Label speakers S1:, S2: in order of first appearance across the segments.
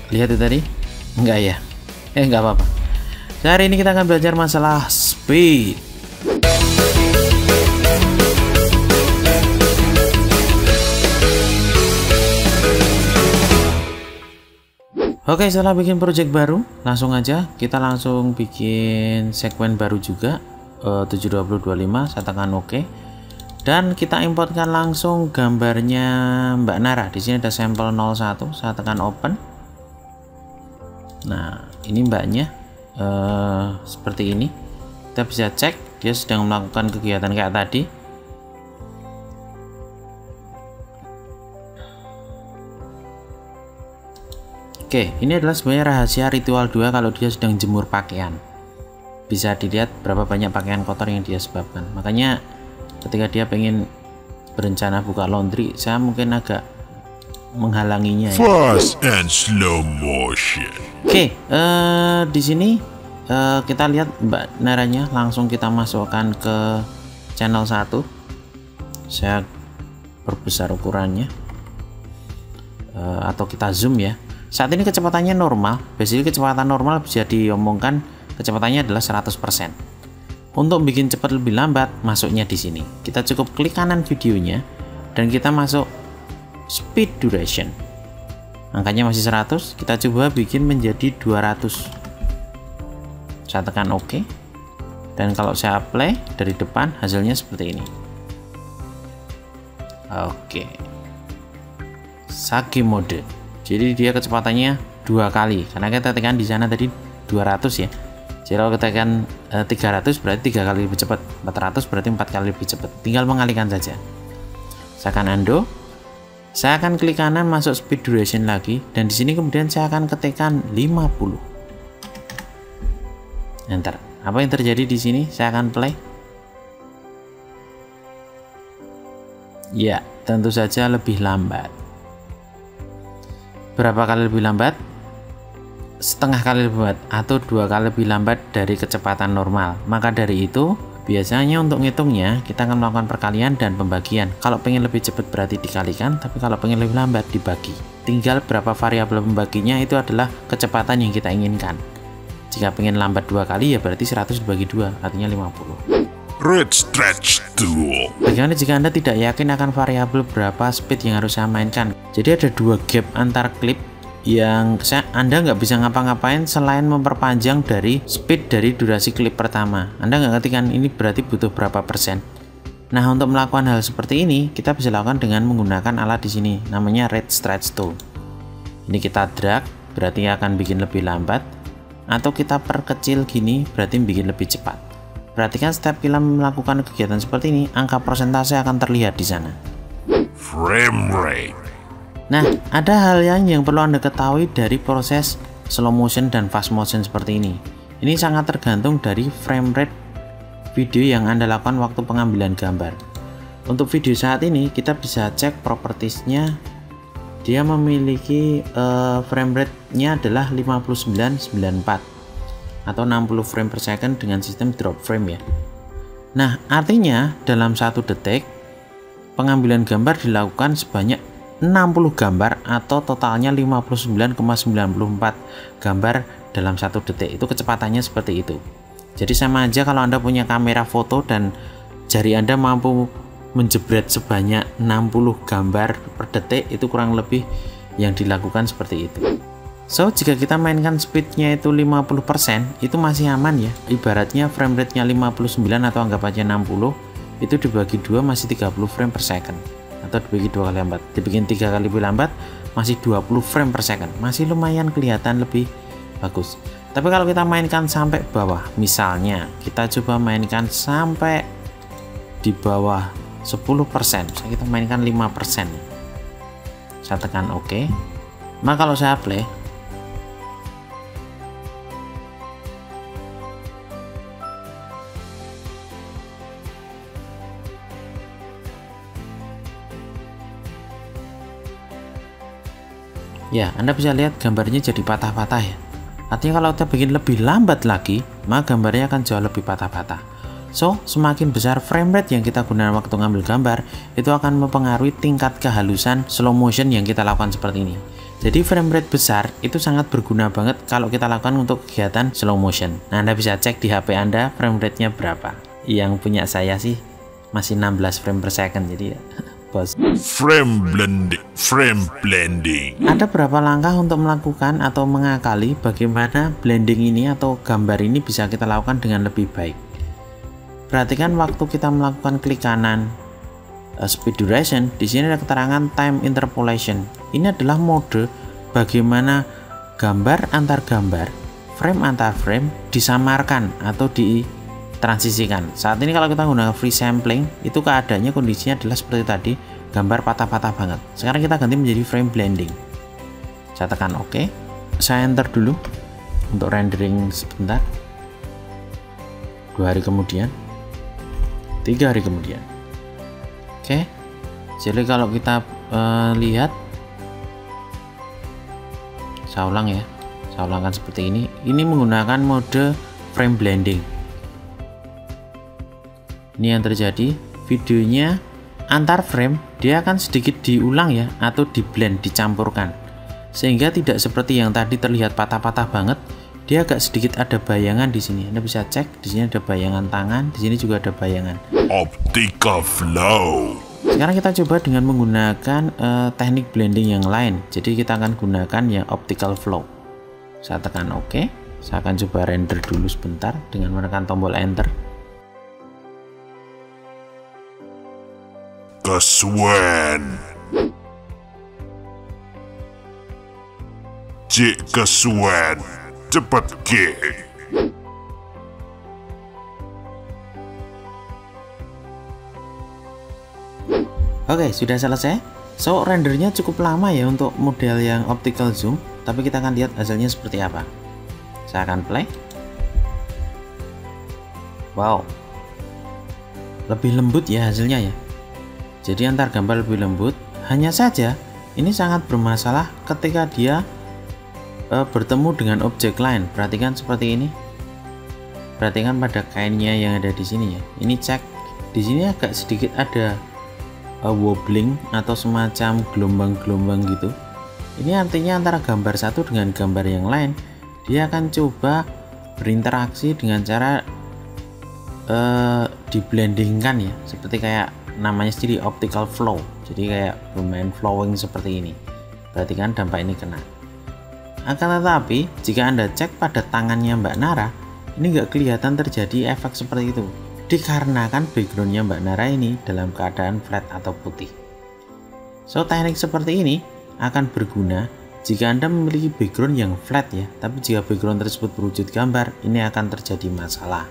S1: Lihat itu tadi? Enggak ya? Enggak apa-apa. Hari ini kita akan belajar masalah speed. Oke, setelah bikin project baru, langsung aja kita langsung bikin sekuen baru juga, 72025. Saya tekan OK. Dan kita importkan langsung gambarnya Mbak Nara. Di sini ada sampel 01. Saya tekan open. Nah, ini mbaknya seperti ini. Kita bisa cek dia sedang melakukan kegiatan kayak tadi. Oke, ini adalah sebenarnya rahasia ritual 2 kalau dia sedang jemur pakaian. Bisa dilihat berapa banyak pakaian kotor yang dia sebabkan. Makanya ketika dia pengen berencana buka laundry, saya mungkin agak menghalanginya.
S2: Fast and slow motion.
S1: Oke, di sini kita lihat Mbak Naranya, langsung kita masukkan ke channel 1. Saya perbesar ukurannya, atau kita zoom ya. Saat ini kecepatannya normal. Biasanya kecepatan normal bisa diomongkan kecepatannya adalah 100%. Untuk bikin cepat lebih lambat, masuknya di sini. Kita cukup klik kanan videonya dan kita masuk speed duration. Angkanya masih 100, kita coba bikin menjadi 200. Saya tekan OK. Dan kalau saya play dari depan, hasilnya seperti ini. Oke. Sage mode. Jadi dia kecepatannya 2 kali karena kita tekan di sana tadi 200 ya. Jadi kalau kita tekan 300 berarti 3 kali lebih cepat, 400 berarti 4 kali lebih cepat. Tinggal mengalihkan saja. Saya akan undo. Saya akan klik kanan masuk speed duration lagi dan di sini kemudian saya akan ketikkan 50. Enter. Apa yang terjadi di sini? Saya akan play. Ya, tentu saja lebih lambat. Berapa kali lebih lambat? Setengah kali lebih lambat atau 2 kali lebih lambat dari kecepatan normal. Maka dari itu biasanya untuk ngitungnya kita akan melakukan perkalian dan pembagian. Kalau pengen lebih cepat berarti dikalikan, tapi kalau pengen lebih lambat dibagi. Tinggal berapa variabel pembaginya itu adalah kecepatan yang kita inginkan. Jika pengen lambat 2 kali ya berarti 100 dibagi 2, artinya 50.
S2: Red Stretch Tool.
S1: Bagaimana jika Anda tidak yakin akan variabel berapa speed yang harus saya mainkan? Jadi ada 2 gap antar klip yang Anda nggak bisa ngapa-ngapain selain memperpanjang dari speed dari durasi klip pertama. Anda nggak ngerti kan ini berarti butuh berapa persen. Nah, untuk melakukan hal seperti ini kita bisa lakukan dengan menggunakan alat di sini namanya Red Stretch Tool. Ini kita drag berarti akan bikin lebih lambat, atau kita perkecil gini berarti bikin lebih cepat. Perhatikan setiap kita melakukan kegiatan seperti ini, angka persentase akan terlihat di sana.
S2: Frame rate.
S1: Nah, ada hal yang perlu Anda ketahui dari proses slow motion dan fast motion seperti ini. Ini sangat tergantung dari frame rate video yang Anda lakukan waktu pengambilan gambar. Untuk video saat ini, kita bisa cek propertiesnya. Dia memiliki frame rate-nya adalah 5994 atau 60 frame per second dengan sistem drop frame ya. Nah, artinya dalam 1 detik pengambilan gambar dilakukan sebanyak 60 gambar atau totalnya 59,94 gambar dalam 1 detik. Itu kecepatannya seperti itu. Jadi sama aja kalau Anda punya kamera foto dan jari Anda mampu menjebret sebanyak 60 gambar per detik, itu kurang lebih yang dilakukan seperti itu. So, jika kita mainkan speednya itu 50%, itu masih aman ya. Ibaratnya frame rate-nya 59 atau anggap aja 60, itu dibagi 2 masih 30 frame per second. Atau dibagi 2 kali lambat. Dibikin 3 kali lebih lambat, masih 20 frame per second. Masih lumayan kelihatan lebih bagus. Tapi kalau kita mainkan sampai bawah, misalnya kita coba mainkan sampai di bawah 10%, misalnya kita mainkan 5%. Saya tekan OK. Maka kalau saya play, ya, Anda bisa lihat gambarnya jadi patah-patah ya. Artinya kalau kita bikin lebih lambat lagi, maka gambarnya akan jauh lebih patah-patah. So, semakin besar frame rate yang kita gunakan waktu ngambil gambar, itu akan mempengaruhi tingkat kehalusan slow motion yang kita lakukan seperti ini. Jadi frame rate besar itu sangat berguna banget kalau kita lakukan untuk kegiatan slow motion. Nah, Anda bisa cek di HP Anda frame rate-nya berapa. Yang punya saya sih masih 16 frame per second, jadi ya bos.
S2: Frame blending.
S1: Ada berapa langkah untuk melakukan atau mengakali bagaimana blending ini atau gambar ini bisa kita lakukan dengan lebih baik. Perhatikan waktu kita melakukan klik kanan speed duration, di sini ada keterangan time interpolation. Ini adalah mode bagaimana gambar antar gambar, frame antar frame disamarkan atau ditransisikan. Saat ini kalau kita menggunakan free sampling, itu keadaannya kondisinya adalah seperti tadi, gambar patah-patah banget. Sekarang kita ganti menjadi frame blending. Saya tekan OK. Saya enter dulu untuk rendering sebentar. 2 hari kemudian, 3 hari kemudian. Oke, jadi kalau kita lihat, saya ulang ya, saya ulangkan seperti ini. Ini menggunakan mode frame blending. Ini yang terjadi, videonya antar frame dia akan sedikit diulang ya, atau di blend, dicampurkan, sehingga tidak seperti yang tadi terlihat patah-patah banget. Dia agak sedikit ada bayangan di sini. Anda bisa cek, di sini ada bayangan tangan, di sini juga ada bayangan.
S2: Optical flow.
S1: Sekarang kita coba dengan menggunakan teknik blending yang lain. Jadi kita akan gunakan yang optical flow. Saya tekan OK. Saya akan coba render dulu sebentar dengan menekan tombol Enter.
S2: Kesuwen. Cik kesuwen. Cepet ke.
S1: Oke, sudah selesai. So, rendernya cukup lama ya untuk model yang optical zoom, tapi kita akan lihat hasilnya seperti apa. Saya akan play. Wow, lebih lembut ya hasilnya ya. Jadi antar gambar lebih lembut. Hanya saja ini sangat bermasalah ketika dia bertemu dengan objek lain. Perhatikan seperti ini. Perhatikan pada kainnya yang ada di sini ya. Ini cek, di sini agak sedikit ada wobbling atau semacam gelombang-gelombang gitu. Ini artinya antara gambar satu dengan gambar yang lain, dia akan coba berinteraksi dengan cara diblendingkan ya, seperti kayak namanya sendiri optical flow. Jadi kayak bermain flowing seperti ini. Perhatikan dampak ini kena. Akan tetapi jika Anda cek pada tangannya Mbak Nara, ini nggak kelihatan terjadi efek seperti itu, dikarenakan backgroundnya Mbak Nara ini dalam keadaan flat atau putih. So, teknik seperti ini akan berguna jika Anda memiliki background yang flat ya, tapi jika background tersebut berwujud gambar, ini akan terjadi masalah.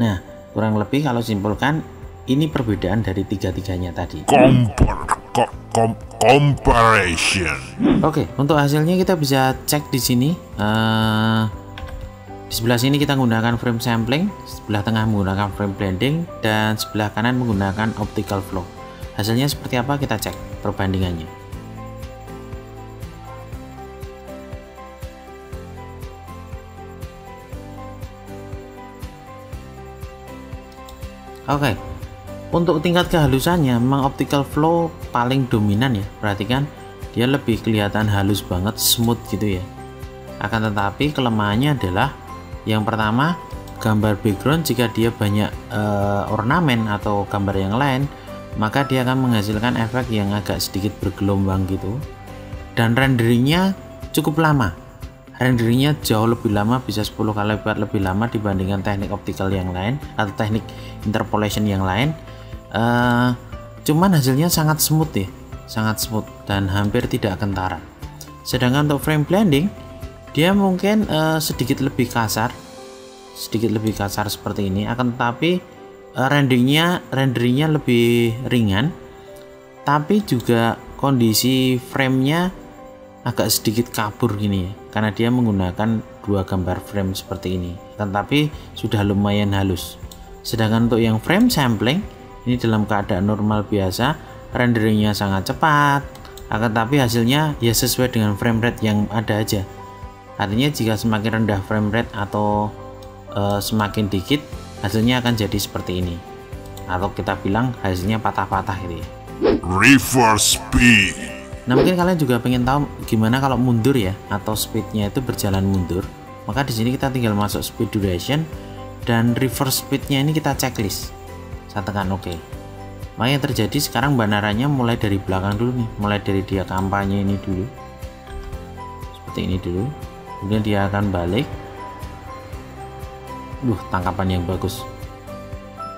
S1: Nah, kurang lebih kalau simpulkan, ini perbedaan dari tiga-tiganya tadi.
S2: Comparison.
S1: Oke, untuk hasilnya kita bisa cek di sini. Di sebelah sini kita menggunakan frame sampling, sebelah tengah menggunakan frame blending, dan sebelah kanan menggunakan optical flow. Hasilnya seperti apa kita cek perbandingannya. Oke, untuk tingkat kehalusannya memang optical flow paling dominan ya. Perhatikan dia lebih kelihatan halus banget, smooth gitu ya. Akan tetapi kelemahannya adalah yang pertama, gambar background jika dia banyak ornamen atau gambar yang lain, maka dia akan menghasilkan efek yang agak sedikit bergelombang gitu. Dan renderingnya cukup lama. Renderingnya jauh lebih lama, bisa 10 kali lipat lebih lama dibandingkan teknik optical yang lain atau teknik interpolation yang lain. Cuman hasilnya sangat smooth ya, sangat smooth dan hampir tidak kentara. Sedangkan untuk frame blending, dia mungkin sedikit lebih kasar seperti ini. Akan tetapi renderingnya lebih ringan, tapi juga kondisi framenya agak sedikit kabur gini ya, karena dia menggunakan dua gambar frame seperti ini, tetapi sudah lumayan halus. Sedangkan untuk yang frame sampling, ini dalam keadaan normal biasa, renderingnya sangat cepat, akan tetapi hasilnya ya sesuai dengan frame rate yang ada aja. Artinya jika semakin rendah frame rate atau semakin dikit, hasilnya akan jadi seperti ini, atau kita bilang hasilnya patah-patah gitu ya.
S2: Reverse speed.
S1: Nah, mungkin kalian juga pengen tahu gimana kalau mundur ya, atau speednya itu berjalan mundur. Maka di sini kita tinggal masuk speed duration dan reverse speednya ini kita checklist. Saya tekan OK. Maka yang terjadi sekarang bandaranya mulai dari belakang dulu nih, mulai dari dia kampanye ini dulu, seperti ini dulu. Kemudian dia akan balik. Tangkapan yang bagus.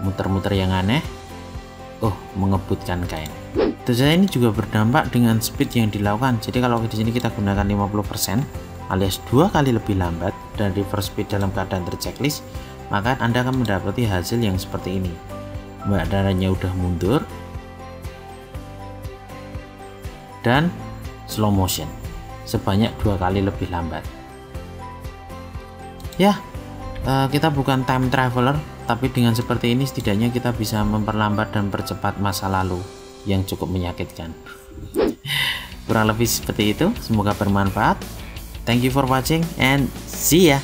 S1: Muter-muter yang aneh. Mengebutkan kain. Tentu saja ini juga berdampak dengan speed yang dilakukan. Jadi kalau di sini kita gunakan 50% alias 2 kali lebih lambat dan reverse speed dalam keadaan terchecklist, maka Anda akan mendapati hasil yang seperti ini. Bandaranya udah mundur dan slow motion sebanyak 2 kali lebih lambat. Ya, kita bukan time traveler, tapi dengan seperti ini setidaknya kita bisa memperlambat dan percepat masa lalu yang cukup menyakitkan. Kurang lebih seperti itu, semoga bermanfaat. Thank you for watching and see ya.